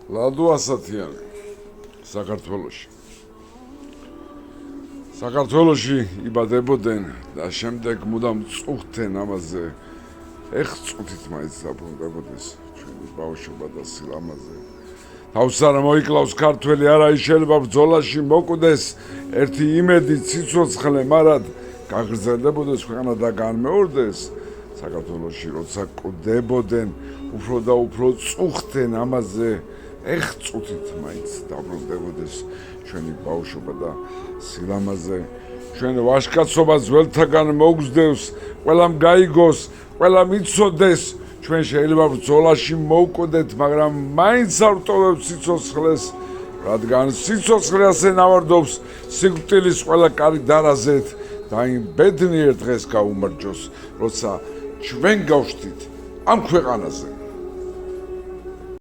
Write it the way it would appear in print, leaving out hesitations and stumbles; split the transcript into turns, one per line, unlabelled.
ლადო ასათიანი საქართველოში იბადებოდნენ და შემდეგ მუდამ წუხდნენ ამაზე ეხწუთით მაინც დაბრუნდებოდეს ჩვენი ბავშვობა და სილამაზე თავს არა მოიკლავს ქართველი არა შეიძლება ბრძოლაში მოკვდეს ერთი იმედი ციცოცხლე მარად გაგრძელებოდეს ქვეყანა და განმეორდეს საქართველოში როცა კვდებოდნენ უფრო და უფრო წუხდნენ ამაზე ეხწუთით მაინც დაბრუნდებოდეს ჩვენი ბავშვობა და სილამაზე ჩვენ ვაჟკაცობა ძველთაგან მოგზდევს ყველამ გაიგოს ყველამ იცოდეს ჩვენ შეიძლება ბრძოლაში მოვკვდეთ მაგრამ მაინც არ ვტოვებთ სიცოცხლეს რადგან სიცოცხლე ასე ნავარდობს სიკვდილის ყველა კარი დარაზეთ და იმ ბედნიერ დღეს გაუმარჯოს როცა ჩვენ გავშთით ამ ქვეყანაზე